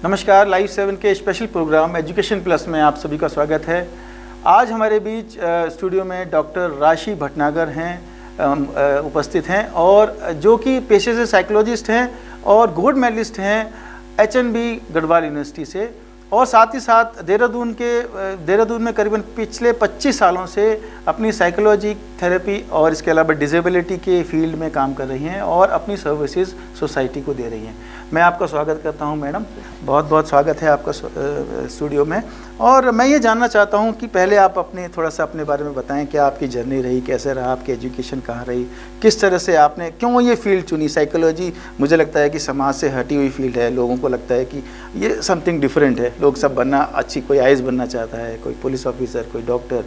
नमस्कार, लाइव 7 के special programme education plus में आप सभी का स्वागत है। आज हमारे बीच स्टूडियो में डॉक्टर राशि भटनागर हैं उपस्थित हैं और जो कि पेशे से साइकोलॉजिस्ट हैं और गोल्ड मेडलिस्ट हैं HNB गढ़वाल यूनिवर्सिटी से, और साथ ही साथ देहरादून में करीबन पिछले 25 सालों से अपनी साइकोलॉजी थेरेपी और इसके अलावा डिसेबिलिटी के फील्ड में काम कर रही हैं और अपनी सर्विसेज सोसाइटी को दे रही हैं। मैं आपका स्वागत करता हूं मैडम, बहुत बहुत स्वागत है आपका स्टूडियो में। और मैं ये जानना चाहता हूं कि पहले आप थोड़ा सा अपने बारे में बताएं, क्या आपकी जर्नी रही, कैसे रहा, आपकी एजुकेशन कहाँ रही, किस तरह से आपने क्यों ये फील्ड चुनी। साइकोलॉजी मुझे लगता है कि समाज से हटी हुई फील्ड है, लोगों को लगता है कि ये समथिंग डिफरेंट है, लोग सब बनना अच्छी, कोई आईएएस बनना चाहता है, कोई पुलिस ऑफिसर, कोई डॉक्टर।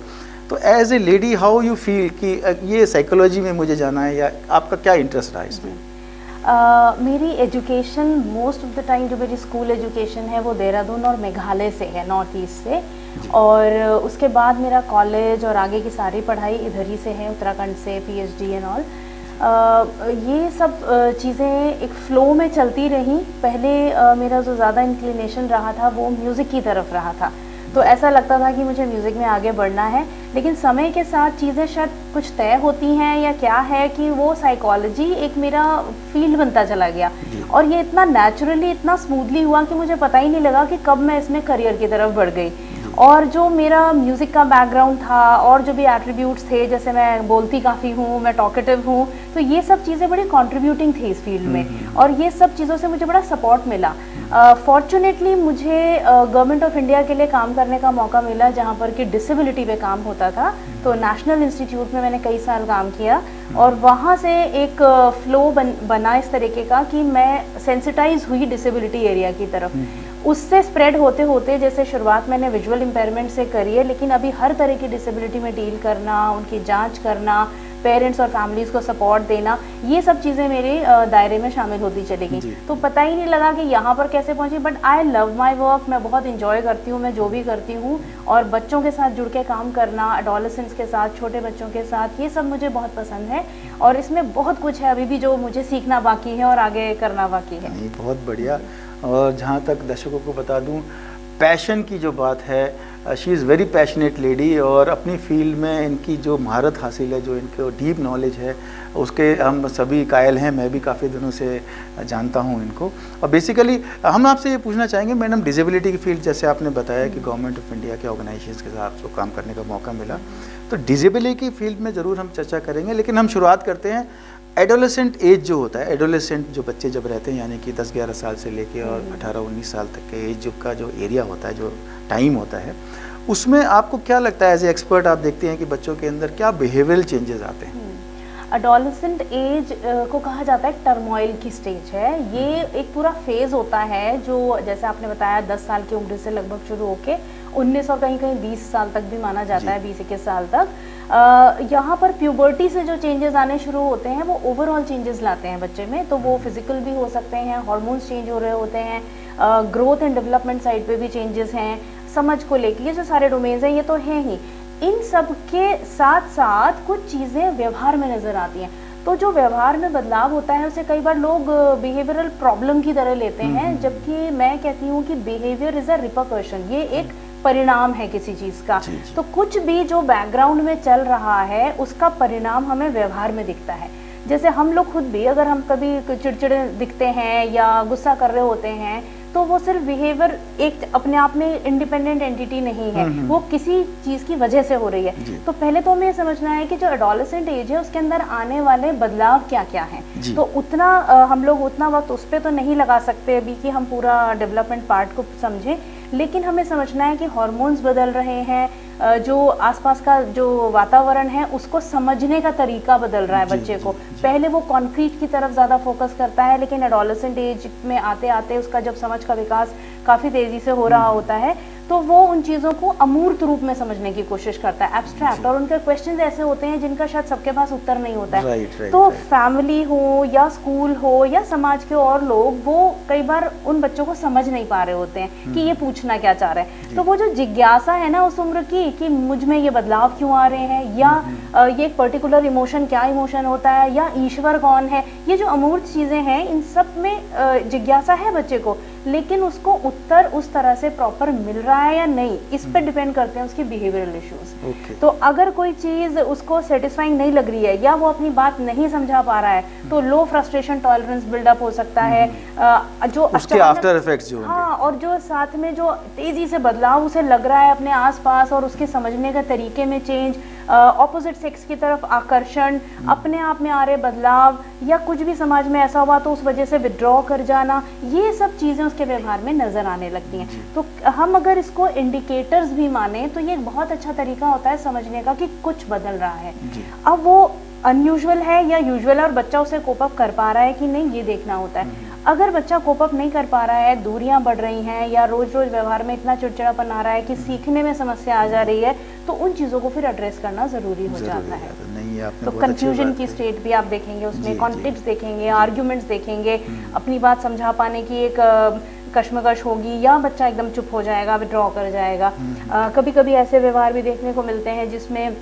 तो as a lady how you feel कि ये साइकोलॉजी में मुझे जाना है, या आपका क्या इंटरेस्ट रहा इसमें? मेरी education most of the time जो मेरी स्कूल एजुकेशन है वो देहरादून और मेघालय से है, नॉर्थ ईस्ट से, और उसके बाद मेरा कॉलेज और आगे की सारी पढ़ाई इधर ही से है, उत्तराखंड से, PhD एंड ऑल। ये सब चीज़ें एक फ़्लो में चलती रहीं। पहले मेरा जो ज़्यादा इंक्लिनेशन रहा था वो म्यूज़िक की तरफ रहा था, तो ऐसा लगता था कि मुझे म्यूज़िक में आगे बढ़ना है। लेकिन समय के साथ चीज़ें शायद कुछ तय होती हैं या क्या है कि वो साइकोलॉजी एक मेरा फील्ड बनता चला गया, और ये इतना नेचुरली, इतना स्मूथली हुआ कि मुझे पता ही नहीं लगा कि कब मैं इसमें करियर की तरफ बढ़ गई। और जो मेरा म्यूज़िक का बैकग्राउंड था और जो भी एट्रीब्यूट्स थे, जैसे मैं बोलती काफ़ी हूँ, मैं टॉकेटिव हूँ, तो ये सब चीज़ें बड़ी कंट्रीब्यूटिंग थी इस फील्ड में, और ये सब चीज़ों से मुझे बड़ा सपोर्ट मिला। फॉर्चुनेटली मुझे गवर्नमेंट ऑफ इंडिया के लिए काम करने का मौका मिला, जहाँ पर कि डिसेबिलिटी पे काम होता था। तो नेशनल इंस्टीट्यूट में मैंने कई साल काम किया, और वहाँ से एक फ़्लो बना इस तरीके का कि मैं सेंसिटाइज हुई डिसेबिलिटी एरिया की तरफ। उससे स्प्रेड होते होते, जैसे शुरुआत मैंने विजुअल इम्पेयरमेंट से करी है, लेकिन अभी हर तरह की डिसेबिलिटी में डील करना, उनकी जांच करना, पेरेंट्स और फैमिलीज़ को सपोर्ट देना, ये सब चीज़ें मेरे दायरे में शामिल होती चली गई। तो पता ही नहीं लगा कि यहाँ पर कैसे पहुँची, but I love my work. मैं बहुत इंजॉय करती हूँ मैं जो भी करती हूँ, और बच्चों के साथ जुड़ के काम करना, एडोलेसेंट्स के साथ, छोटे बच्चों के साथ, ये सब मुझे बहुत पसंद है। और इसमें बहुत कुछ है अभी भी जो मुझे सीखना बाकी है और आगे करना बाकी है। बहुत बढ़िया। और जहाँ तक दर्शकों को बता दूँ, पैशन की जो बात है, she is very passionate lady, और अपनी फील्ड में इनकी जो महारत हासिल है, जो इनको डीप नॉलेज है, उसके हम सभी कायल हैं। मैं भी काफ़ी दिनों से जानता हूं इनको। और बेसिकली हम आपसे ये पूछना चाहेंगे मैडम, डिसेबिलिटी की फील्ड, जैसे आपने बताया कि गवर्नमेंट ऑफ इंडिया के ऑर्गेनाइजेशंस के साथ आपको काम करने का मौका मिला, तो डिसेबिलिटी की फील्ड में ज़रूर हम चर्चा करेंगे। लेकिन हम शुरुआत करते हैं एडोलेसेंट एज जो होता है, एडोलेसेंट जो बच्चे जब रहते हैं, यानी कि 10-11 साल से लेके और 18-19 साल तक के एज का जो एरिया होता है, जो टाइम होता है, उसमें आपको क्या लगता है एज ए एक्सपर्ट, आप देखते हैं कि बच्चों के अंदर क्या बिहेवियरल चेंजेस आते हैं? एडोलेसेंट एज को कहा जाता है टर्मोइल की स्टेज है। ये एक पूरा फेज़ होता है जो, जैसे आपने बताया, 10 साल की उम्र से लगभग शुरू होके 19 और कहीं कहीं 20 साल तक भी माना जाता है, 20-21 साल तक। यहाँ पर प्यूबर्टी से जो चेंजेस आने शुरू होते हैं वो ओवरऑल चेंजेस लाते हैं बच्चे में। तो वो फिजिकल भी हो सकते हैं, हार्मोन्स चेंज हो रहे होते हैं, ग्रोथ एंड डेवलपमेंट साइड पे भी चेंजेस हैं, समझ को लेके, ये जो सारे डोमेन्स हैं ये तो हैं ही। इन सब के साथ साथ कुछ चीज़ें व्यवहार में नज़र आती हैं। तो जो व्यवहार में बदलाव होता है उसे कई बार लोग बिहेवियरल प्रॉब्लम की तरह लेते हैं, जबकि मैं कहती हूँ कि बिहेवियर इज़ अ रिपरकशन, ये एक परिणाम है किसी चीज़ का। तो कुछ भी जो बैकग्राउंड में चल रहा है उसका परिणाम हमें व्यवहार में दिखता है। जैसे हम लोग खुद भी, अगर हम कभी चिड़चिड़े दिखते हैं या गुस्सा कर रहे होते हैं, तो वो सिर्फ बिहेवियर एक अपने आप में इंडिपेंडेंट एंटिटी नहीं है, वो किसी चीज़ की वजह से हो रही है। तो पहले तो हमें समझना है कि जो एडोलेसेंट एज है उसके अंदर आने वाले बदलाव क्या क्या हैं। तो उतना हम लोग उतना वक्त उस पर तो नहीं लगा सकते अभी कि हम पूरा डेवलपमेंट पार्ट को समझें, लेकिन हमें समझना है कि हार्मोन्स बदल रहे हैं, जो आसपास का जो वातावरण है उसको समझने का तरीका बदल रहा है बच्चे को। पहले वो कंक्रीट की तरफ ज़्यादा फोकस करता है, लेकिन एडोलेसेंट एज में आते आते उसका जब समझ का विकास काफ़ी तेज़ी से हो रहा होता है, तो वो उन चीज़ों को अमूर्त रूप में समझने की कोशिश करता है, एब्स्ट्रैक्ट। और उनके क्वेश्चंस ऐसे होते हैं जिनका शायद सबके पास उत्तर नहीं होता है। तो फैमिली हो या स्कूल हो या समाज के और लोग, वो कई बार उन बच्चों को समझ नहीं पा रहे होते हैं कि ये पूछना क्या चाह रहे हैं। तो वो जो जिज्ञासा है ना उस उम्र की कि मुझ में ये बदलाव क्यों आ रहे हैं, या ये एक पर्टिकुलर इमोशन क्या इमोशन होता है, या ईश्वर कौन है, ये जो अमूर्त चीज़ें हैं इन सब में जिज्ञासा है बच्चे को, लेकिन उसको उत्तर उस तरह से प्रॉपर मिल रहा है या नहीं, इस पर डिपेंड करते हैं उसकी बिहेवियरल इश्यूज। तो अगर कोई चीज उसको सेटिस्फाइंग नहीं लग रही है या वो अपनी बात नहीं समझा पा रहा है, तो लो फ्रस्ट्रेशन टॉलरेंस बिल्डअप हो सकता है, जो उसके आफ्टर इफेक्ट्स जो होंगे। हाँ, और जो साथ में जो तेजी से बदलाव उसे लग रहा है अपने आसपास और उसके समझने के तरीके में चेंज, ऑपोजिट सेक्स की तरफ आकर्षण, अपने आप में आ रहे बदलाव, या कुछ भी समाज में ऐसा हुआ तो उस वजह से विड्रॉ कर जाना, ये सब चीज़ें उसके व्यवहार में नजर आने लगती हैं। तो हम अगर इसको इंडिकेटर्स भी माने तो ये एक बहुत अच्छा तरीका होता है समझने का कि कुछ बदल रहा है। अब वो अनयूजुअल है या यूजुअल है और बच्चा उसे कोप अप कर पा रहा है कि नहीं, ये देखना होता है। अगर बच्चा कोप अप नहीं कर पा रहा है, दूरियां बढ़ रही हैं या रोज रोज व्यवहार में इतना चिड़चिड़ापन आ रहा है कि सीखने में समस्या आ जा रही है, तो उन चीज़ों को फिर एड्रेस करना ज़रूरी हो जाता है। तो कंफ्यूजन की स्टेट भी आप देखेंगे उसमें, कॉन्फ्लिक्ट्स देखेंगे, आर्ग्यूमेंट्स देखेंगे, अपनी बात समझा पाने की एक कश्मकश होगी, या बच्चा एकदम चुप हो जाएगा, विड्रॉ कर जाएगा। कभी कभी ऐसे व्यवहार भी देखने को मिलते हैं जिसमें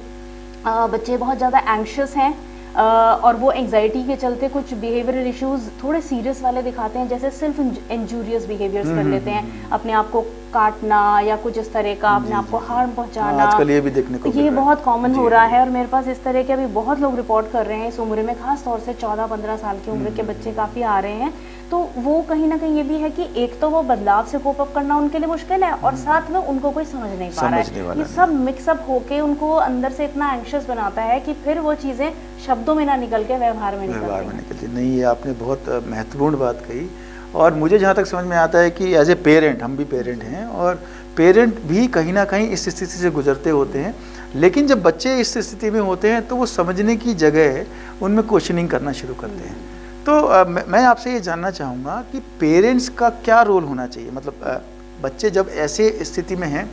बच्चे बहुत ज़्यादा एंग्शियस हैं और वो एंग्जाइटी के चलते कुछ बिहेवियरल इश्यूज थोड़े सीरियस वाले दिखाते हैं, जैसे सेल्फ इंजूरियस बिहेवियर्स कर लेते हैं, अपने आप को काटना या कुछ इस तरह का, अपने आप को हार्म पहुंचाना। आजकल ये भी देखने को ये बहुत कॉमन हो रहा है और मेरे पास इस तरह के अभी बहुत लोग रिपोर्ट कर रहे हैं इस उम्र में, खास तौर से 14-15 साल की उम्र के बच्चे काफ़ी आ रहे हैं। तो वो कहीं ना कहीं ये भी है कि एक तो वो बदलाव से कोप अप करना उनके लिए मुश्किल है और साथ में उनको कोई समझ नहीं पा रहा है। ये सब मिक्सअप होके उनको अंदर से इतना एंग्शियस बनाता है कि फिर वो चीज़ें शब्दों में ना निकल के व्यवहार में निकलती। नहीं, ये आपने बहुत महत्वपूर्ण बात कही। और मुझे जहाँ तक समझ में आता है कि एज ए पेरेंट, हम भी पेरेंट हैं और पेरेंट भी कहीं ना कहीं इस स्थिति से गुजरते होते हैं, लेकिन जब बच्चे इस स्थिति में होते हैं तो वो समझने की जगह उनमें क्वेश्चनिंग करना शुरू करते हैं। तो मैं आपसे ये जानना चाहूँगा कि पेरेंट्स का क्या रोल होना चाहिए। मतलब बच्चे जब ऐसे स्थिति में हैं,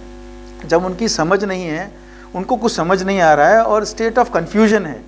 जब उनकी समझ नहीं है, उनको कुछ समझ नहीं आ रहा है और स्टेट ऑफ कन्फ्यूजन है,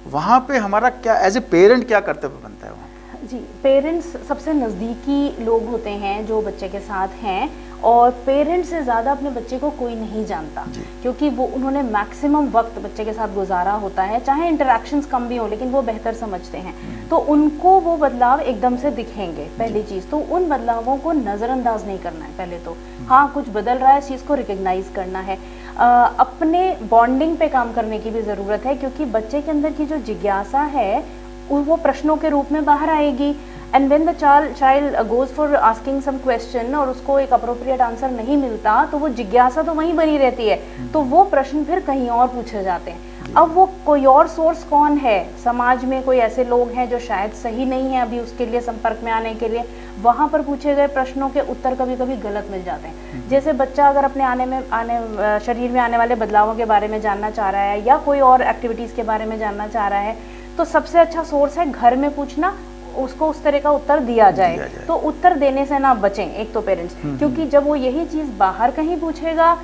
वहाँ पे हमारा क्या एज ए पेरेंट क्या कर्तव्य बनता है वहाँ? जी, पेरेंट्स सबसे नज़दीकी लोग होते हैं जो बच्चे के साथ हैं, और पेरेंट्स से ज़्यादा अपने बच्चे को कोई नहीं जानता, क्योंकि वो उन्होंने मैक्सिमम वक्त बच्चे के साथ गुजारा होता है, चाहे इंटरेक्शंस कम भी हो लेकिन वो बेहतर समझते हैं। तो उनको वो बदलाव एकदम से दिखेंगे। पहली चीज़ तो उन बदलावों को नज़रअंदाज नहीं करना है पहले तो। हाँ, कुछ बदल रहा है, इस चीज़ को रिकग्नाइज करना है। अपने बॉन्डिंग पे काम करने की भी ज़रूरत है, क्योंकि बच्चे के अंदर की जो जिज्ञासा है वो प्रश्नों के रूप में बाहर आएगी। And when the child goes for asking some question और उसको एक अप्रोप्रिएट आंसर नहीं मिलता, तो वो जिज्ञासा तो वहीं बनी रहती है, तो वो प्रश्न फिर कहीं और पूछे जाते हैं। अब वो कोई और सोर्स कौन है, समाज में कोई ऐसे लोग हैं जो शायद सही नहीं है अभी उसके लिए संपर्क में आने के लिए, वहाँ पर पूछे गए प्रश्नों के उत्तर कभी कभी गलत मिल जाते हैं। जैसे बच्चा अगर अपने शरीर में आने वाले बदलावों के बारे में जानना चाह रहा है या कोई और एक्टिविटीज़ के बारे में जानना चाह रहा है, तो सबसे अच्छा सोर्स है घर में पूछना, उसको उस तरह का उत्तर दिया जाए। तो उत्तर देने से ना बचें एक तो पेरेंट्स, क्योंकि जब वो यही चीज़ बाहर कहीं पूछेगा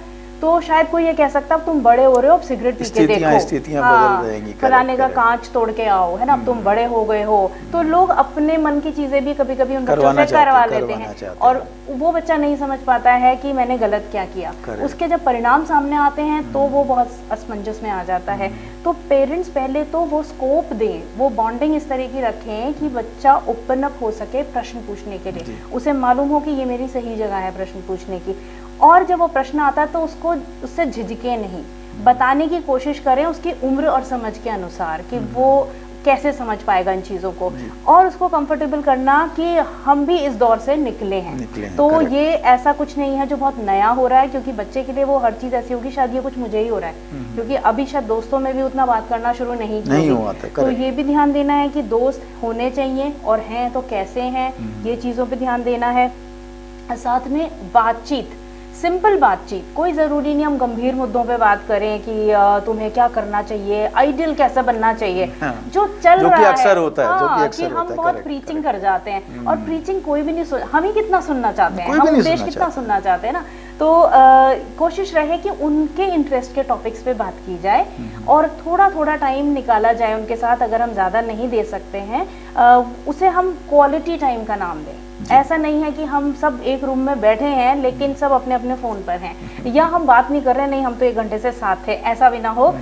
तो शायद कोई ये कह सकता है अब तुम बड़े हो रहे हो, अब सिगरेट पी के देखो, स्थितियां बदल रहेंगी, फलाने का कांच तोड़ के आओ, है ना, अब तुम बड़े हो गए हो। तो लोग अपने मन की चीजें भी कभी कभी उन बच्चों से करवा लेते हैं और वो बच्चा नहीं समझ पाता है कि मैंने गलत क्या किया। उसके जब परिणाम सामने आते हैं तो वो बहुत असमंजस में आ जाता है। तो पेरेंट्स पहले तो वो स्कोप दें, वो बॉन्डिंग इस तरह की रखें कि बच्चा ओपन अप हो सके प्रश्न पूछने के लिए, उसे मालूम हो कि ये मेरी सही जगह है प्रश्न पूछने की। और जब वो प्रश्न आता है तो उससे झिझके नहीं, बताने की कोशिश करें उसकी उम्र और समझ के अनुसार कि वो कैसे समझ पाएगा इन चीज़ों को, और उसको कंफर्टेबल करना कि हम भी इस दौर से निकले हैं। तो ये ऐसा कुछ नहीं है जो बहुत नया हो रहा है, क्योंकि बच्चे के लिए वो हर चीज़ ऐसी होगी शायद ये कुछ मुझे ही हो रहा है, क्योंकि अभी शायद दोस्तों में भी उतना बात करना शुरू नहीं हुआ था। तो ये भी ध्यान देना है कि दोस्त होने चाहिए और हैं तो कैसे हैं, ये चीज़ों पर ध्यान देना है। साथ में बातचीत, सिंपल बातचीत, कोई ज़रूरी नहीं हम गंभीर मुद्दों पे बात करें कि तुम्हें क्या करना चाहिए, आइडियल कैसा बनना चाहिए, जो चल रहा है, अक्सर होता है, जो कि अक्सर कि हम बहुत प्रीचिंग कर जाते हैं। और प्रीचिंग कोई भी नहीं हम ही कितना सुनना चाहते हैं, हम उपदेश कितना सुनना चाहते हैं ना। तो कोशिश रहे कि उनके इंटरेस्ट के टॉपिक्स पे बात की जाए और थोड़ा थोड़ा टाइम निकाला जाए उनके साथ। अगर हम ज़्यादा नहीं दे सकते हैं उसे हम क्वालिटी टाइम का नाम दें। ऐसा नहीं है कि हम सब एक रूम में बैठे हैं लेकिन सब अपने अपने फ़ोन पर हैं, या हम बात नहीं कर रहे, नहीं हम तो 1 घंटे से साथ थे, ऐसा भी ना हो।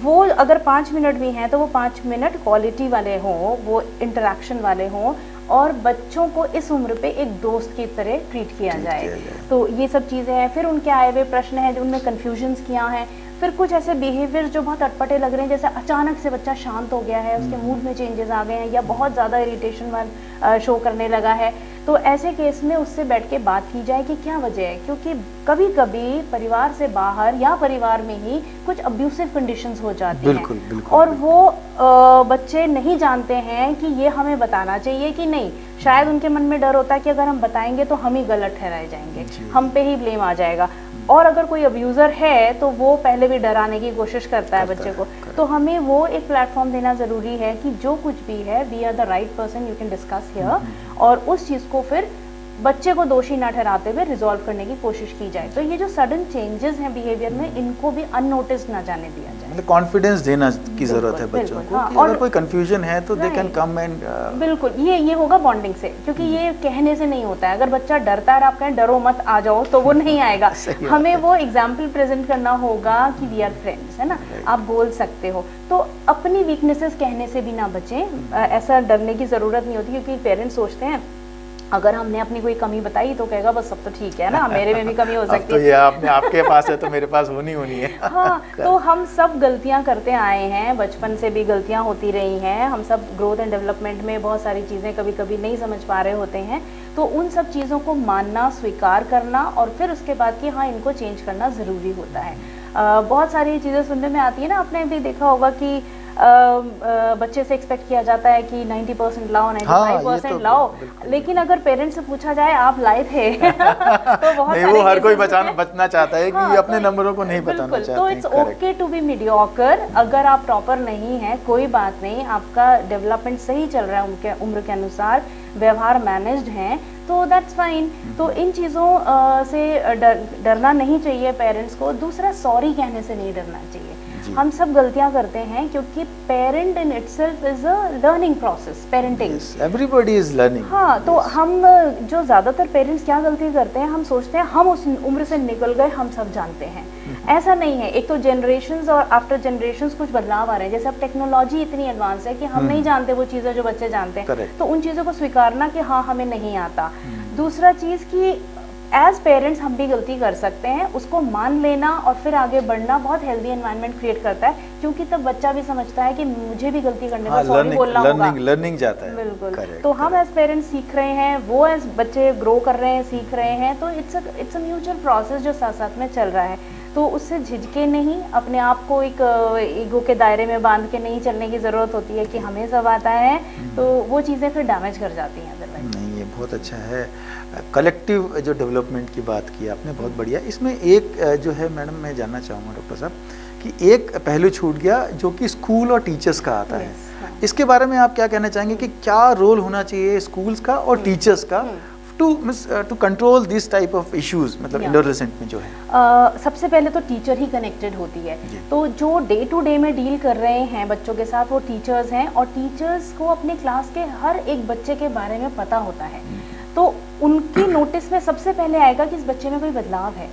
वो अगर 5 मिनट भी हैं तो वो 5 मिनट क्वालिटी वाले हों, वो इंटरेक्शन वाले हों, और बच्चों को इस उम्र पे एक दोस्त की तरह ट्रीट किया जाए। तो ये सब चीज़ें हैं। फिर उनके आए हुए प्रश्न हैं जो उनमें कन्फ्यूजन्स क्या हैं। फिर कुछ ऐसे बिहेवियर जो बहुत अटपटे लग रहे हैं, जैसे अचानक से बच्चा शांत हो गया है, उसके मूड में चेंजेस आ गए हैं, या बहुत ज़्यादा इरिटेशन शो करने लगा है। तो ऐसे केस में उससे बैठ के बात की जाए कि क्या वजह है, क्योंकि कभी कभी परिवार से बाहर या परिवार में ही कुछ अब्यूसिव कंडीशंस हो जाती बिल्कुल, हैं। बिल्कुल, और बिल्कुल। वो बच्चे नहीं जानते हैं कि ये हमें बताना चाहिए कि नहीं। शायद उनके मन में डर होता है कि अगर हम बताएंगे तो हम ही गलत ठहराए जाएंगे, हम पे ही ब्लेम आ जाएगा। और अगर कोई अब्यूज़र है तो वो पहले भी डराने की कोशिश करता है बच्चे को। तो हमें वो एक प्लेटफॉर्म देना ज़रूरी है कि जो कुछ भी है, we are the right person you can discuss here, और उस चीज़ को फिर बच्चे को दोषी ना ठहराते हुए रिजॉल्व करने की कोशिश की जाए। तो ये जो सडन चेंजेस हैं बिहेवियर में, इनको भी अननोटिस ना जाने दिया जाए। मतलब कॉन्फिडेंस देना की ज़रूरत है बच्चों को, हाँ, कि अगर कोई कंफ्यूजन है तो दे कैन कम एंड बिल्कुल ये होगा बॉन्डिंग से, क्योंकि ये कहने से नहीं होता है। अगर बच्चा डरता है और आप कहें डरो मत आ जाओ, तो वो नहीं आएगा। हमें वो एग्जाम्पल प्रेजेंट करना होगा कि वी आर फ्रेंड्स, है ना, आप बोल सकते हो। तो अपनी वीकनेसेस कहने से भी ना बचें। ऐसा डरने की ज़रूरत नहीं होती, क्योंकि पेरेंट्स सोचते हैं अगर हमने अपनी कोई कमी बताई तो कहेगा बस सब तो ठीक है ना, मेरे में भी कमी हो सकती है। तो ये आपके पास है तो मेरे पास होनी है। हाँ, तो हम सब गलतियां करते आए हैं, बचपन से भी गलतियां होती रही हैं। हम सब ग्रोथ एंड डेवलपमेंट में बहुत सारी चीज़ें कभी कभी नहीं समझ पा रहे होते हैं। तो उन सब चीज़ों को मानना, स्वीकार करना, और फिर उसके बाद कि हाँ, इनको चेंज करना ज़रूरी होता है। बहुत सारी चीज़ें सुनने में आती है ना, आपने भी देखा होगा कि बच्चे से एक्सपेक्ट किया जाता है कि 90% लाओ, 95% लाओ, लेकिन अगर पेरेंट्स से पूछा जाए आप लाए थे तो बहुत नहीं, वो हर कोई बचना चाहता है कि अपने नंबरों को नहीं बताना चाहते। तो it's okay to be mediocre. अगर आप प्रॉपर नहीं है कोई बात नहीं, आपका डेवलपमेंट सही चल रहा है उम्र के अनुसार, व्यवहार मैनेज्ड हैं, तो दैट्स फाइन। तो इन चीज़ों से डरना नहीं चाहिए पेरेंट्स को। दूसरा, सॉरी कहने से नहीं डरना चाहिए। हम सब गलतियां करते हैं, क्योंकि parent in itself is a learning process, parenting, everybody is learning. हाँ, तो हम जो ज़्यादातर पेरेंट्स क्या गलती करते हैं, हम सोचते हैं हम उस उम्र से निकल गए, हम सब जानते हैं। ऐसा नहीं है। एक तो जनरेशंस और आफ्टर जनरेशंस कुछ बदलाव आ रहे हैं। जैसे अब टेक्नोलॉजी इतनी एडवांस है कि हम नहीं जानते वो चीज़ें जो बच्चे जानते हैं, तो उन चीज़ों को स्वीकारना कि हाँ हमें नहीं आता। दूसरा चीज़ कि एज पेरेंट्स हम भी गलती कर सकते हैं, उसको मान लेना और फिर आगे बढ़ना बहुत हेल्दी एनवायरनमेंट क्रिएट करता है, क्योंकि तब बच्चा भी समझता है कि मुझे भी गलती करने का सॉरी बोलना होगा। लर्निंग जाता है। बिल्कुल। तो हम एज पेरेंट्स सीख रहे हैं, वो एज बच्चे ग्रो कर रहे हैं, सीख रहे हैं। तो इट्स अ म्यूचुअल प्रोसेस जो साथ साथ में चल रहा है। तो उससे झिझके नहीं, अपने आप को एक ईगो के दायरे में बांध के नहीं चलने की ज़रूरत होती है कि हमें सब आता है, तो वो चीज़ें फिर डैमेज कर जाती हैं अदरवाइज। नहीं, ये बहुत अच्छा है। कलेक्टिव जो डेवलपमेंट की बात की आपने, बहुत बढ़िया। इसमें एक जो है मैडम, मैं जानना चाहूँगा डॉक्टर साहब कि एक पहलू छूट गया जो कि स्कूल और टीचर्स का आता है। इसके बारे में आप क्या कहना चाहेंगे कि क्या रोल होना चाहिए स्कूल्स का और टीचर्स का to control this type of issues, मतलब एडोलेसेंट में जो है? सबसे पहले तो टीचर ही कनेक्टेड होती है। तो जो डे टू डे में डील कर रहे हैं बच्चों के साथ, वो टीचर्स हैं, और टीचर्स को अपने क्लास के हर एक बच्चे के बारे में पता होता है। तो उनकी नोटिस में सबसे पहले आएगा कि इस बच्चे में कोई बदलाव है।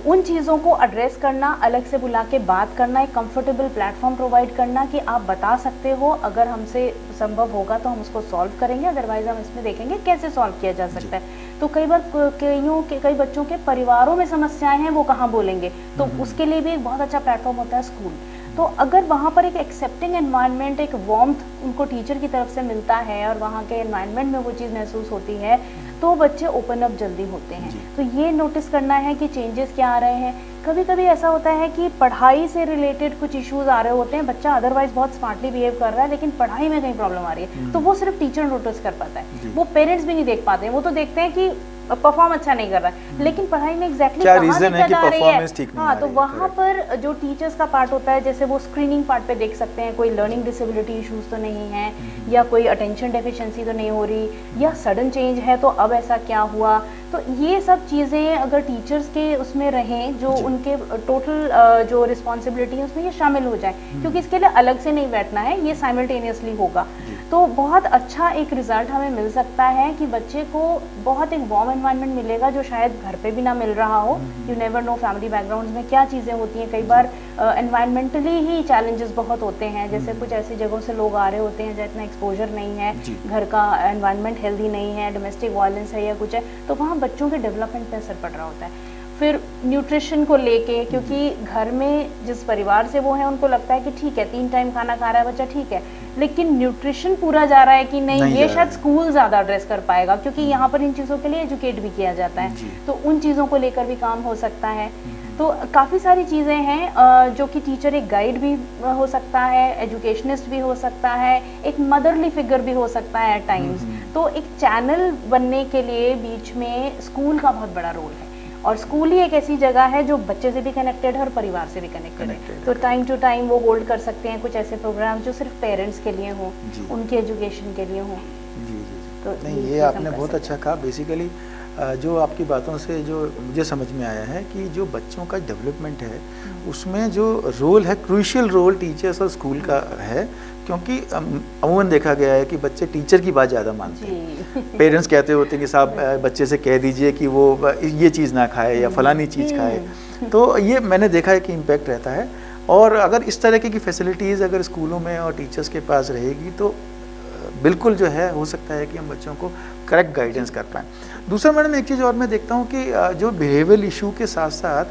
उन चीज़ों को एड्रेस करना, अलग से बुला के बात करना, एक कंफर्टेबल प्लेटफॉर्म प्रोवाइड करना कि आप बता सकते हो, अगर हमसे संभव होगा तो हम उसको सॉल्व करेंगे, अदरवाइज हम इसमें देखेंगे कैसे सॉल्व किया जा सकता है। तो कई बार कई बच्चों के परिवारों में समस्याएं हैं, वो कहाँ बोलेंगे, तो उसके लिए भी एक बहुत अच्छा प्लेटफॉर्म होता है स्कूल। तो अगर वहाँ पर एक एक्सेप्टिंग एनवायरनमेंट, एक वार्मथ उनको टीचर की तरफ से मिलता है और वहाँ के एनवायरनमेंट में वो चीज़ महसूस होती है, तो बच्चे ओपन अप जल्दी होते हैं। तो ये नोटिस करना है कि चेंजेस क्या आ रहे हैं। कभी कभी ऐसा होता है कि पढ़ाई से रिलेटेड कुछ इश्यूज आ रहे होते हैं, बच्चा अदरवाइज बहुत स्मार्टली बिहेव कर रहा है, लेकिन पढ़ाई में कहीं प्रॉब्लम आ रही है, तो वो सिर्फ टीचर नोटिस कर पाता है, वो पेरेंट्स भी नहीं देख पाते हैं। वो तो देखते हैं कि परफॉर्म अच्छा नहीं कर रहा है, लेकिन पढ़ाई में एग्जैक्टली क्या रीजन है कि परफॉर्मेंस ठीक नहीं आ रही है। तो वहाँ पर जो टीचर्स का पार्ट होता है, जैसे वो स्क्रीनिंग पार्ट पे देख सकते हैं कोई लर्निंग डिसेबिलिटी इश्यूज तो नहीं है, या कोई अटेंशन डेफिशिएंसी तो नहीं हो रही, या सडन चेंज है तो अब ऐसा क्या हुआ। तो ये सब चीज़ें अगर टीचर्स के उसमें रहें, जो उनके टोटल जो रिस्पॉन्सिबिलिटी है उसमें ये शामिल हो जाए, क्योंकि इसके लिए अलग से नहीं बैठना है, ये साइमल्टेनियसली होगा। तो बहुत अच्छा एक रिजल्ट हमें मिल सकता है कि बच्चे को बहुत एक वार्म एनवायरनमेंट मिलेगा जो शायद घर पे भी ना मिल रहा हो। You never know family backgrounds में क्या चीज़ें होती हैं, कई बार एनवायरमेंटली ही चैलेंजेस बहुत होते हैं, जैसे कुछ ऐसी जगहों से लोग आ रहे होते हैं जहाँ इतना एक्सपोजर नहीं है, घर का एनवायरनमेंट हेल्दी नहीं है, डोमेस्टिक वायलेंस है या कुछ है, तो वहाँ बच्चों के डेवलपमेंट पे असर पड़ रहा होता है। फिर न्यूट्रिशन को लेके, क्योंकि घर में जिस परिवार से वो है उनको लगता है कि ठीक है 3 टाइम खाना खा रहा है बच्चा, ठीक है, लेकिन न्यूट्रिशन पूरा जा रहा है कि नहीं ये शायद स्कूल ज़्यादा एड्रेस कर पाएगा, क्योंकि यहाँ पर इन चीज़ों के लिए एजुकेट भी किया जाता है, तो उन चीज़ों को लेकर भी काम हो सकता है। तो काफ़ी सारी चीज़ें हैं जो कि टीचर एक गाइड भी हो सकता है, एजुकेशनिस्ट भी हो सकता है, एक मदरली फिगर भी हो सकता है एट टाइम्स। तो एक चैनल बनने के लिए बीच में स्कूल का बहुत बड़ा रोल है, और स्कूल ही एक ऐसी जगह है जो बच्चे से भी कनेक्टेड है और परिवार से भी कनेक्टेड है। तो टाइम टू टाइम वो होल्ड कर सकते हैं कुछ ऐसे प्रोग्राम जो सिर्फ पेरेंट्स के लिए हों, उनके एजुकेशन के लिए हों। जी। तो नहीं, ये आपने बहुत अच्छा कहा। बेसिकली जो आपकी बातों से जो मुझे समझ में आया है कि जो बच्चों का डेवलपमेंट है उसमें जो रोल है, क्रूशियल रोल टीचर्स और स्कूल का है, क्योंकि अमूमन देखा गया है कि बच्चे टीचर की बात ज़्यादा मानते हैं। पेरेंट्स कहते होते हैं कि साहब बच्चे से कह दीजिए कि वो ये चीज़ ना खाए या फलानी चीज़ खाए, तो ये मैंने देखा है कि इम्पैक्ट रहता है। और अगर इस तरह की फैसिलिटीज़ अगर स्कूलों में और टीचर्स के पास रहेगी तो बिल्कुल जो है हो सकता है कि हम बच्चों को करेक्ट गाइडेंस कर पाएँ। दूसरा मैडम एक चीज़ और मैं देखता हूँ कि जो बिहेवियरल इशू के साथ साथ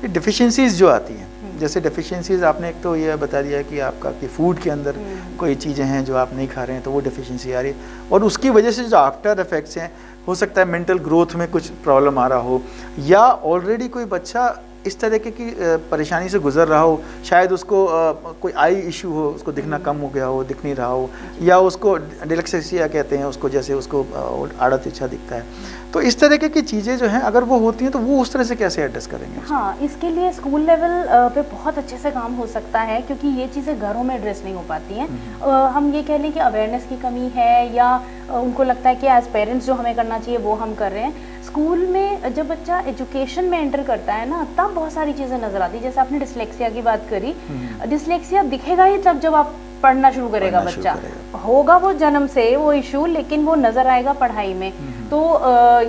ये डिफिशेंसीज़ जो आती हैं, जैसे डेफिशिएंसीज आपने एक तो ये बता दिया कि आपका कि फूड के अंदर कोई चीज़ें हैं जो आप नहीं खा रहे हैं तो वो डेफिशिएंसी आ रही है, और उसकी वजह से जो आफ्टर इफेक्ट्स हैं, हो सकता है मेंटल ग्रोथ में कुछ प्रॉब्लम आ रहा हो, या ऑलरेडी कोई बच्चा इस तरह की परेशानी से गुजर रहा हो, शायद उसको कोई आई इशू हो, उसको दिखना कम हो गया हो, दिख नहीं रहा हो, या उसको डिलेक्सेसिया कहते हैं उसको, जैसे उसको आड़ा तिरछा दिखता है। तो इस तरह की चीज़ें जो हैं अगर वो होती हैं तो वो उस तरह से कैसे एड्रेस करेंगे? हाँ, इसके लिए स्कूल लेवल पे बहुत अच्छे से काम हो सकता है, क्योंकि ये चीज़ें घरों में एड्रेस नहीं हो पाती हैं। हम ये कह लें कि अवेयरनेस की कमी है, या उनको लगता है कि एज पेरेंट्स जो हमें करना चाहिए वो हम कर रहे हैं। स्कूल में जब बच्चा एजुकेशन में एंटर करता है ना, तब बहुत सारी चीज़ें नज़र आती है। जैसे आपने डिसलेक्सिया की बात करी, डिसलेक्सिया दिखेगा ही तब जब आप पढ़ना शुरू करेगा बच्चा, होगा वो जन्म से वो इशू, लेकिन वो नज़र आएगा पढ़ाई में। तो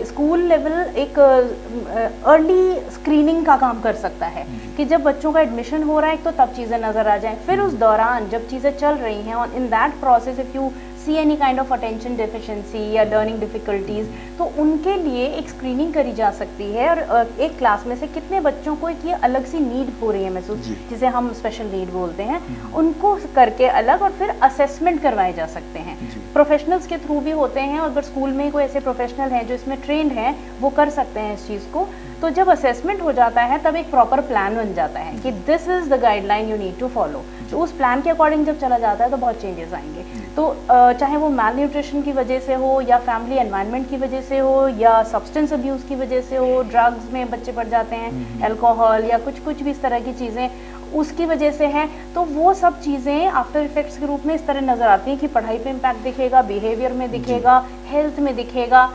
स्कूल लेवल एक अर्ली स्क्रीनिंग का काम कर सकता है कि जब बच्चों का एडमिशन हो रहा है तो तब चीज़ें नज़र आ जाएं। फिर उस दौरान जब चीज़ें चल रही हैं, और in that process if you see any kind of attention deficiency या लर्निंग डिफ़िकल्टीज़, तो उनके लिए एक स्क्रीनिंग करी जा सकती है, और एक क्लास में से कितने बच्चों को एक ये अलग सी नीड हो रही है महसूस, जिसे हम स्पेशल नीड बोलते हैं, उनको करके अलग, और फिर असेसमेंट करवाए जा सकते हैं। प्रोफेशनल्स के थ्रू भी होते हैं, और अगर स्कूल में कोई ऐसे प्रोफेशनल हैं जो इसमें ट्रेंड हैं, वो कर सकते हैं इस चीज़ को। तो जब असेसमेंट हो जाता है तब एक प्रॉपर प्लान बन जाता है कि this is the guideline you need to follow. तो उस प्लान के अकॉर्डिंग जब चला जाता है तो बहुत चेंजेस आएंगे। तो चाहे वो माल न्यूट्रिशन की वजह से हो, या फैमिली एनवायरनमेंट की वजह से हो, या सब्सटेंस अब्यूज़ की वजह से हो, ड्रग्स में बच्चे पड़ जाते हैं, अल्कोहल या कुछ भी इस तरह की चीज़ें उसकी वजह से है, तो वो सब चीज़ें आफ्टर इफेक्ट्स के रूप में इस तरह नज़र आती हैं कि पढ़ाई पे इम्पैक्ट दिखेगा, बिहेवियर में दिखेगा, हेल्थ में दिखेगा,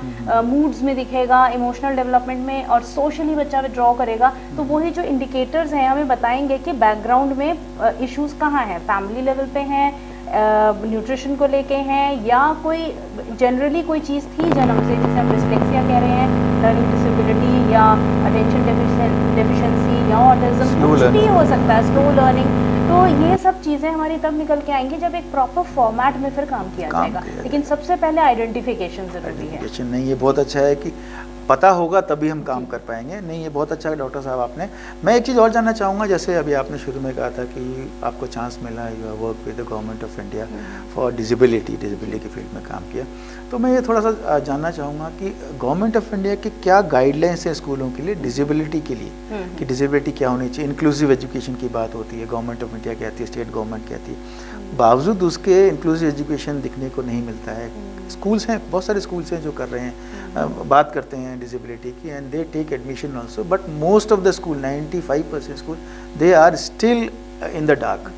मूड्स में दिखेगा, इमोशनल डेवलपमेंट में, और सोशली बच्चा विड्रॉ करेगा। तो वही जो इंडिकेटर्स हैं हमें बताएंगे कि बैकग्राउंड में इश्यूज़ कहाँ हैं, फैमिली लेवल पे हैं, न्यूट्रिशन को लेके हैं, या कोई जनरली कोई चीज़ थी जन्म से, जिसे हम डिसलेक्सिया कह रहे हैं, लर्निंग डिसेबिलिटी या अटेंशन डेफिशिएंसी या ऑटिज्म, कुछ भी हो सकता है, स्लो लर्निंग। तो ये सब चीज़ें हमारी तब निकल के आएंगी जब एक प्रॉपर फॉर्मेट में फिर काम किया जाएगा। लेकिन सबसे पहले आइडेंटिफिकेशन ज़रूरी है। नहीं, ये बहुत अच्छा है कि पता होगा तभी हम काम कर पाएंगे। नहीं, ये बहुत अच्छा है डॉक्टर साहब आपने। मैं एक चीज़ और जानना चाहूँगा, जैसे अभी आपने शुरू में कहा था कि आपको चांस मिला, you work with the government of India for disability की फील्ड में काम किया, तो मैं ये थोड़ा सा जानना चाहूँगा कि गवर्नमेंट ऑफ इंडिया की क्या गाइडलाइंस है स्कूलों के लिए डिसेबिलिटी के लिए, कि डिसेबिलिटी क्या होनी चाहिए। इंक्लूसिव एजुकेशन की बात होती है, गवर्नमेंट ऑफ इंडिया कहती है, स्टेट गवर्नमेंट कहती है, बावजूद उसके इंक्लूसिव एजुकेशन दिखने को नहीं मिलता है। स्कूल्स हैं, बहुत सारे स्कूल्स हैं जो कर रहे हैं, बात करते हैं डिसेबिलिटी की, and they take admission also, but most of the school 95% school they are still in the dark.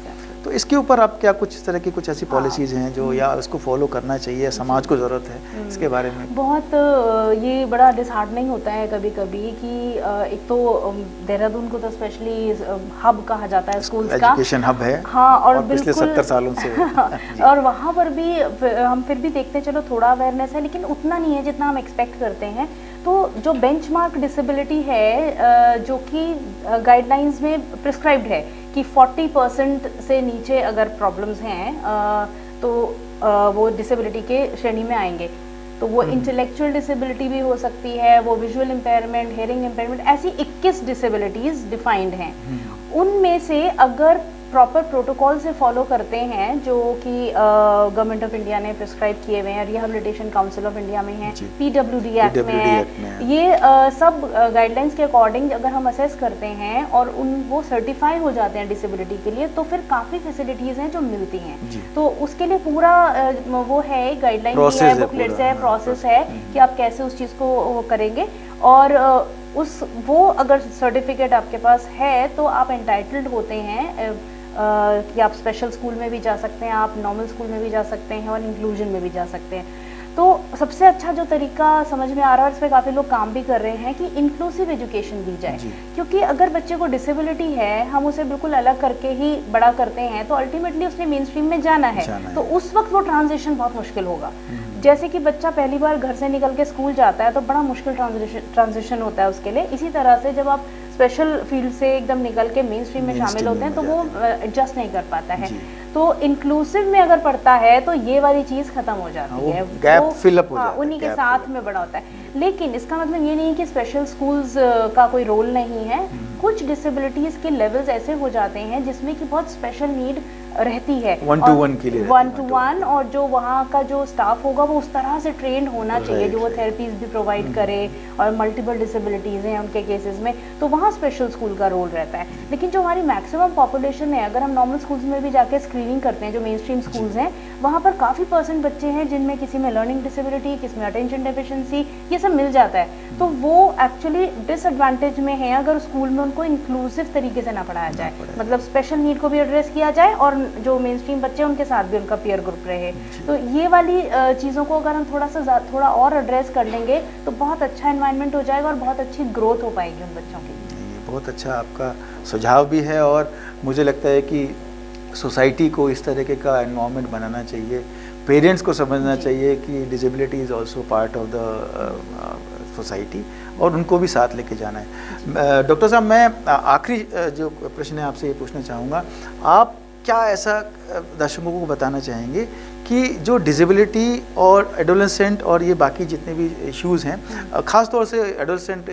तो इसके ऊपर आप क्या कुछ इस तरह की कुछ ऐसी पॉलिसीज़ हैं जो या उसको फॉलो करना चाहिए, समाज को ज़रूरत है, इसके बारे में? बहुत ये बड़ा डिसहार्डनिंग होता है कभी कभी कि एक तो देहरादून को तो स्पेशली हब कहा जाता है स्कूल्स का, एजुकेशन हब है। हाँ, और पिछले बिल्कुल 70 सालों से और वहाँ पर भी हम फिर भी देखते हैं, चलो थोड़ा अवेयरनेस है लेकिन उतना नहीं है जितना हम एक्सपेक्ट करते हैं। तो जो बेंचमार्क डिसेबिलिटी है जो कि गाइडलाइंस में प्रिस्क्राइब्ड है कि 40% से नीचे अगर प्रॉब्लम्स हैं तो वो डिसेबिलिटी के श्रेणी में आएंगे। तो वो इंटेलेक्चुअल डिसेबिलिटी भी हो सकती है, वो विजुअल इम्पेयरमेंट, हेयरिंग इम्पेयरमेंट, ऐसी 21 डिसेबिलिटीज़ डिफाइंड हैं। उनमें से अगर प्रॉपर प्रोटोकॉल से फॉलो करते हैं जो कि गवर्नमेंट ऑफ इंडिया ने प्रिस्क्राइब किए हुए हैं, रिहेबिलिटेशन काउंसिल ऑफ इंडिया में है, पीडब्ल्यूडी एक्ट में है, ये सब गाइडलाइंस के अकॉर्डिंग अगर हम असेस करते हैं और वो सर्टिफाई हो जाते हैं डिसेबिलिटी के लिए, तो फिर काफ़ी फैसिलिटीज़ हैं जो मिलती हैं। तो उसके लिए पूरा वो है, गाइडलाइन भी है, बुकलेट्स है, प्रोसेस है कि आप कैसे उस चीज़ को करेंगे। और वो अगर सर्टिफिकेट आपके पास है तो आप एंटाइटल्ड होते हैं कि आप स्पेशल स्कूल में भी जा सकते हैं, आप नॉर्मल स्कूल में भी जा सकते हैं और इंक्लूजन में भी जा सकते हैं। तो सबसे अच्छा जो तरीका समझ में आ रहा है और इस पर काफ़ी लोग काम भी कर रहे हैं कि इंक्लूसिव एजुकेशन दी जाए, क्योंकि अगर बच्चे को डिसेबिलिटी है, हम उसे बिल्कुल अलग करके ही बड़ा करते हैं तो अल्टीमेटली उसने मेन स्ट्रीम में जाना है, तो उस वक्त वो ट्रांजिशन बहुत मुश्किल होगा। जैसे कि बच्चा पहली बार घर से निकल के स्कूल जाता है तो बड़ा मुश्किल ट्रांजिशन होता है उसके लिए। इसी तरह से जब आप स्पेशल फील्ड से एकदम निकल के मेन स्ट्रीम में शामिल होते हैं तो वो एडजस्ट नहीं कर पाता है। तो इंक्लूसिव में अगर पढ़ता है तो ये वाली चीज़ खत्म हो जाती है, गैप फिलअप हो जाता है, उन्हीं के साथ में बड़ा होता है। लेकिन इसका मतलब ये नहीं कि स्पेशल स्कूल्स का कोई रोल नहीं है। कुछ डिसेबिलिटीज़ के लेवल्स ऐसे हो जाते हैं जिसमें कि बहुत स्पेशल नीड रहती है, 1-to-1 के लिए, 1-to-1, और जो वहाँ का जो स्टाफ होगा वो उस तरह से ट्रेंड होना चाहिए जो वो थेरेपीज भी प्रोवाइड करे, और मल्टीपल डिसेबिलिटीज़ हैं उनके केसेस में, तो वहाँ स्पेशल स्कूल का रोल रहता है। लेकिन जो हमारी मैक्सिमम पॉपुलेशन है, अगर हम नॉर्मल स्कूल्स में भी जाके स्क्रीनिंग करते हैं, जो मेन स्ट्रीम स्कूल्स हैं, वहाँ पर काफ़ी % बच्चे हैं जिनमें किसी में लर्निंग डिसेबिलिटी, किसी में अटेंशन डेफिशिएंसी, ये सब मिल जाता है। तो वो एक्चुअली डिसएडवांटेज में है अगर स्कूल में उनको इंक्लूसिव तरीके से ना पढ़ाया जाए, मतलब स्पेशल नीड को भी एड्रेस किया जाए और जो मेन स्ट्रीम बच्चे हैं उनके साथ भी उनका पीयर ग्रुप रहे। तो ये वाली चीज़ों को अगर हम थोड़ा और एड्रेस कर लेंगे तो बहुत अच्छा एनवायरनमेंट हो जाएगा और बहुत अच्छी ग्रोथ हो पाएगी उन बच्चों की। बहुत अच्छा आपका सुझाव भी है, और मुझे लगता है कि सोसाइटी को इस तरीके का एनवायरनमेंट बनाना चाहिए, पेरेंट्स को समझना चाहिए कि disability is also part of the society, और उनको भी साथ लेके जाना है। डॉक्टर साहब, मैं आखिरी जो प्रश्न है आपसे ये पूछना चाहूँगा, आप क्या ऐसा दर्शकों को बताना चाहेंगे कि जो डिसेबिलिटी और एडोलेसेंट और ये बाकी जितने भी इश्यूज़ हैं, ख़ास तौर से एडोलेसेंट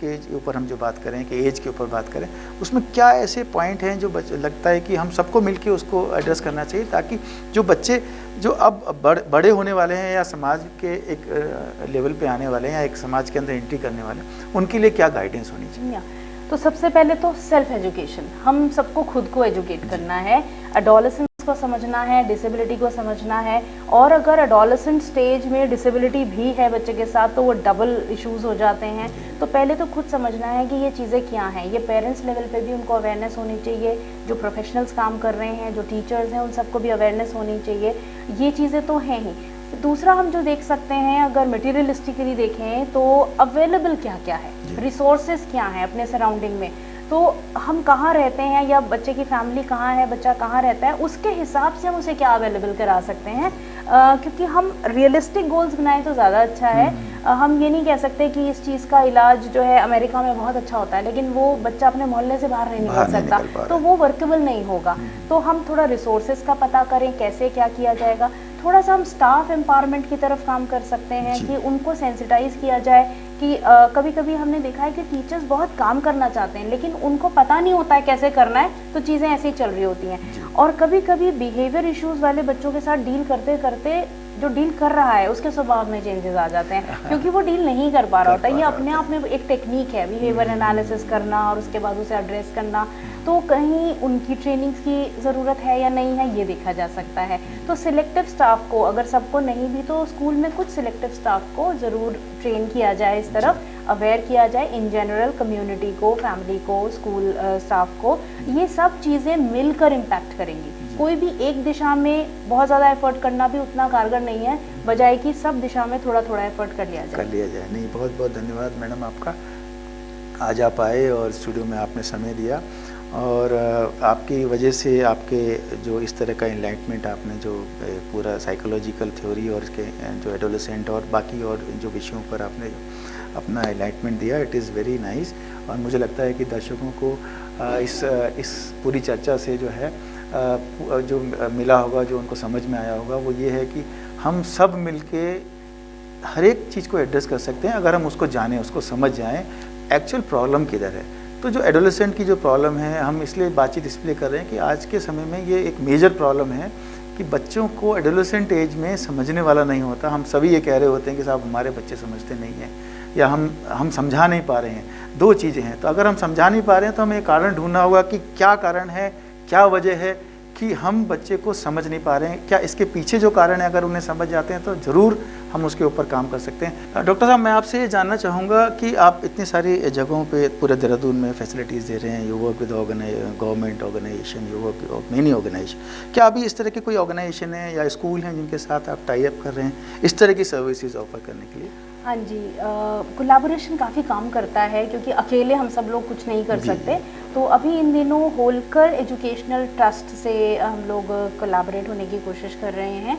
के ऊपर हम जो बात करें कि एज के ऊपर बात करें, उसमें क्या ऐसे पॉइंट हैं जो लगता है कि हम सबको मिलके उसको एड्रेस करना चाहिए, ताकि जो बच्चे जो अब बड़े होने वाले हैं या समाज के एक लेवल पे आने वाले हैं या एक समाज के अंदर एंट्री करने वाले हैं, उनके लिए क्या गाइडेंस होनी चाहिए? तो सबसे पहले तो सेल्फ एजुकेशन, हम सबको खुद को एजुकेट करना है, एडोलेसेंस को समझना है, डिसेबिलिटी को समझना है, और अगर एडोलेसेंट स्टेज में डिसेबिलिटी भी है बच्चे के साथ तो वो डबल इश्यूज हो जाते हैं। तो पहले तो खुद समझना है कि ये चीज़ें क्या हैं, ये पेरेंट्स लेवल पे भी उनको अवेयरनेस होनी चाहिए, जो प्रोफेशनल्स काम कर रहे हैं, जो टीचर्स हैं, उन सबको भी अवेयरनेस होनी चाहिए। ये चीज़ें तो हैं ही। दूसरा हम जो देख सकते हैं, अगर मटीरियलिस्टिकली देखें तो अवेलेबल क्या क्या है, रिसोर्सेज क्या हैं अपने सराउंडिंग में, तो हम कहाँ रहते हैं या बच्चे की फैमिली कहाँ है, बच्चा कहाँ रहता है, उसके हिसाब से हम उसे क्या अवेलेबल करा सकते हैं। क्योंकि हम रियलिस्टिक गोल्स बनाएं तो ज़्यादा अच्छा है। हम ये नहीं कह सकते कि इस चीज़ का इलाज जो है अमेरिका में बहुत अच्छा होता है, लेकिन वो बच्चा अपने मोहल्ले से बाहर नहीं निकल सकता, तो वो वर्केबल नहीं होगा। तो हम थोड़ा रिसोर्सेज का पता करें, कैसे क्या किया जाएगा। थोड़ा सा हम स्टाफ एम्पावरमेंट की तरफ काम कर सकते हैं कि उनको सेंसिटाइज किया जाए कि कभी कभी हमने देखा है कि टीचर्स बहुत काम करना चाहते हैं लेकिन उनको पता नहीं होता है कैसे करना है, तो चीज़ें ऐसे ही चल रही होती हैं। और कभी कभी बिहेवियर इश्यूज वाले बच्चों के साथ डील करते करते जो डील कर रहा है उसके स्वभाव में चेंजेस आ जाते हैं, क्योंकि वो डील नहीं कर पा रहा होता। ये अपने आप में एक टेक्निक है, बिहेवियर एनालिसिस करना और उसके बाद उसे एड्रेस करना। तो कहीं उनकी ट्रेनिंग्स की ज़रूरत है या नहीं है, ये देखा जा सकता है। तो सिलेक्टिव स्टाफ को, अगर सबको नहीं भी तो स्कूल में कुछ सिलेक्टिव स्टाफ को ज़रूर ट्रेन किया जाए, इस तरफ अवेयर किया जाए, इन जनरल कम्युनिटी को, फैमिली को, स्कूल स्टाफ को। ये सब चीज़ें मिलकर इम्पैक्ट करेंगी। कोई भी एक दिशा में बहुत ज़्यादा एफर्ट करना भी उतना कारगर नहीं है, बजाय कि सब दिशा में थोड़ा थोड़ा एफर्ट कर लिया जाए। नहीं, बहुत बहुत धन्यवाद मैडम आपका, आज आप आए और स्टूडियो में आपने समय दिया, और आपकी वजह से आपके जो इस तरह का एनलाइटमेंट आपने जो पूरा साइकोलॉजिकल थ्योरी और इसके जो एडोलेसेंट और बाकी और जो विषयों पर आपने अपना एनलाइटमेंट दिया, इट इज़ वेरी नाइस। और मुझे लगता है कि दर्शकों को इस पूरी चर्चा से जो है जो मिला होगा, जो उनको समझ में आया होगा, वो ये है कि हम सब मिलके हर एक चीज़ को एड्रेस कर सकते हैं अगर हम उसको जानें, उसको समझ जाएं एक्चुअल प्रॉब्लम किधर है। तो जो एडोलेसेंट की जो प्रॉब्लम है, हम इसलिए बातचीत इसलिए कर रहे हैं कि आज के समय में ये एक मेजर प्रॉब्लम है कि बच्चों को एडोलेसेंट एज में समझने वाला नहीं होता। हम सभी ये कह रहे होते हैं कि साहब हमारे बच्चे समझते नहीं हैं, या हम समझा नहीं पा रहे हैं। दो चीज़ें हैं, तो अगर हम समझा नहीं पा रहे हैं तो हमें कारण ढूंढना होगा कि क्या कारण है, क्या वजह है कि हम बच्चे को समझ नहीं पा रहे हैं। क्या इसके पीछे जो कारण है अगर उन्हें समझ जाते हैं तो ज़रूर हम उसके ऊपर काम कर सकते हैं। डॉक्टर साहब, मैं आपसे ये जानना चाहूँगा कि आप इतनी सारी जगहों पे पूरे देहरादून में फैसिलिटीज़ दे रहे हैं, you work with government organisation, you work with many organisation. क्या अभी इस तरह के कोई ऑर्गेनाइजेशन है या स्कूल हैं जिनके साथ आप टाई अप कर रहे हैं इस तरह की सर्विसेज ऑफर करने के लिए? हाँ जी, कोलैबोरेशन काफ़ी काम करता है, क्योंकि अकेले हम सब लोग कुछ नहीं कर सकते। तो अभी इन दिनों होलकर एजुकेशनल ट्रस्ट से हम लोग कोलैबोरेट होने की कोशिश कर रहे हैं।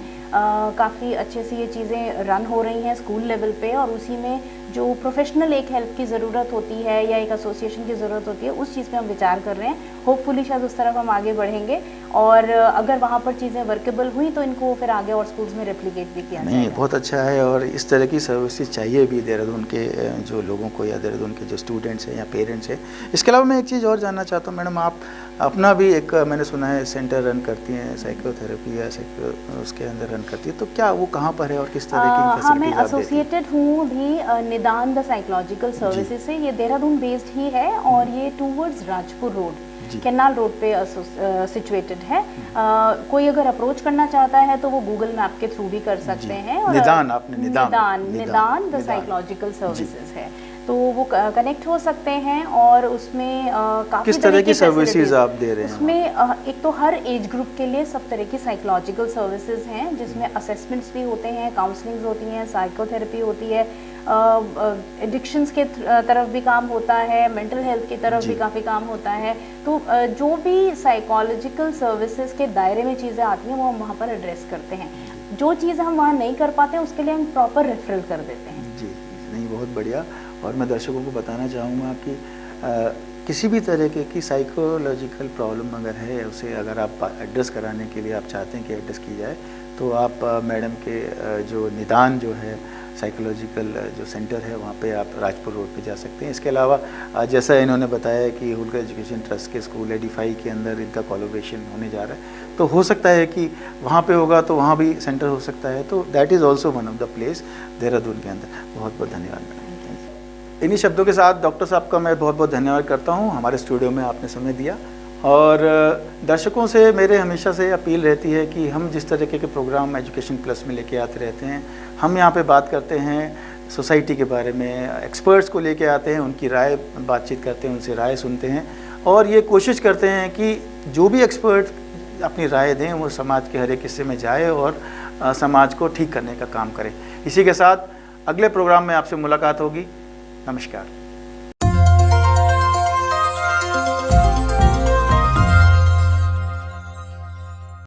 काफ़ी अच्छे से ये चीज़ें रन हो रही हैं स्कूल लेवल पे, और उसी में जो प्रोफेशनल एक हेल्प की ज़रूरत होती है या एक एसोसिएशन की ज़रूरत होती है, उस चीज़ पे हम विचार कर रहे हैं। होपफुली शायद उस तरफ हम आगे बढ़ेंगे, और अगर वहाँ पर चीज़ें वर्केबल हुई तो इनको फिर आगे और स्कूल्स में रेप्लिकेट भी किया जाएगा। नहीं, बहुत अच्छा है, और इस तरह की सर्विसेज चाहिए भी देहरादून के जो लोगों को, या देहरादून के जो स्टूडेंट्स हैं या पेरेंट्स हैं। इसके अलावा मैं एक चीज़ और जानना चाहता हूँ मैडम, आप अपना भी एक मैंने सुना है सेंटर रन करती हैं, साइकोथेरेपी या उसके अंदर रन करती है, तो क्या वो कहाँ पर है और किस तरह की फैसिलिटीज हाँ, आप मैं देती हैं? एसोसिएटेड हूँ भी निदान द साइकोलॉजिकल सर्विसेज से। ये देहरादून बेस्ड ही है, और ये towards Rajpur road, canal road पे सिचुएटेड है। कोई अगर अप्रोच करना चाहता है तो वो गूगल मैप के थ्रू भी कर सकते हैं। और निदान द साइकोलॉजिकल सर्विसेज है, तो वो कनेक्ट हो सकते हैं, और उसमें काफ़ी किस तरह की सर्विसेज आप दे रहे हैं? उसमें एक तो हर एज ग्रुप के लिए सब तरह की साइकोलॉजिकल सर्विसेज हैं, जिसमें असेसमेंट्स भी होते हैं, काउंसलिंग होती हैं, साइकोथेरेपी होती है, एडिक्शंस के तरफ भी काम होता है, मेंटल हेल्थ की तरफ भी काफ़ी काम होता है। तो जो भी साइकोलॉजिकल सर्विसेज के दायरे में चीज़ें आती हैं वो हम वहाँ पर एड्रेस करते हैं। जो चीज़ हम वहाँ नहीं कर पाते उसके लिए हम प्रॉपर रेफरल कर देते हैं। जी, नहीं, बहुत बढ़िया। और मैं दर्शकों को बताना चाहूँगा कि किसी भी तरह की साइकोलॉजिकल प्रॉब्लम अगर है, उसे अगर आप एड्रेस कराने के लिए आप चाहते हैं कि एड्रेस की जाए, तो आप मैडम के जो निदान जो है साइकोलॉजिकल जो सेंटर है वहाँ पे आप राजपुर रोड पे जा सकते हैं। इसके अलावा जैसा इन्होंने बताया कि होलकर एजुकेशन ट्रस्ट के स्कूल एडिफाई के अंदर इनका कोलैबोरेशन होने जा रहा है, तो हो सकता है कि वहाँ पे होगा तो वहाँ भी सेंटर हो सकता है, तो that is also one of the place Dehradun के अंदर। बहुत बहुत धन्यवाद मैडम। इन्हीं शब्दों के साथ डॉक्टर साहब का मैं बहुत बहुत धन्यवाद करता हूँ, हमारे स्टूडियो में आपने समय दिया। और दर्शकों से मेरे हमेशा से अपील रहती है कि हम जिस तरीके के प्रोग्राम एजुकेशन प्लस में लेके आते रहते हैं, हम यहाँ पे बात करते हैं सोसाइटी के बारे में, एक्सपर्ट्स को लेके आते हैं, उनकी राय बातचीत करते हैं, उनसे राय सुनते हैं, और ये कोशिश करते हैं कि जो भी एक्सपर्ट अपनी राय दें वो समाज के हर एक हिस्से में जाए और समाज को ठीक करने का काम करें। इसी के साथ अगले प्रोग्राम में आपसे मुलाकात होगी। नमस्कार।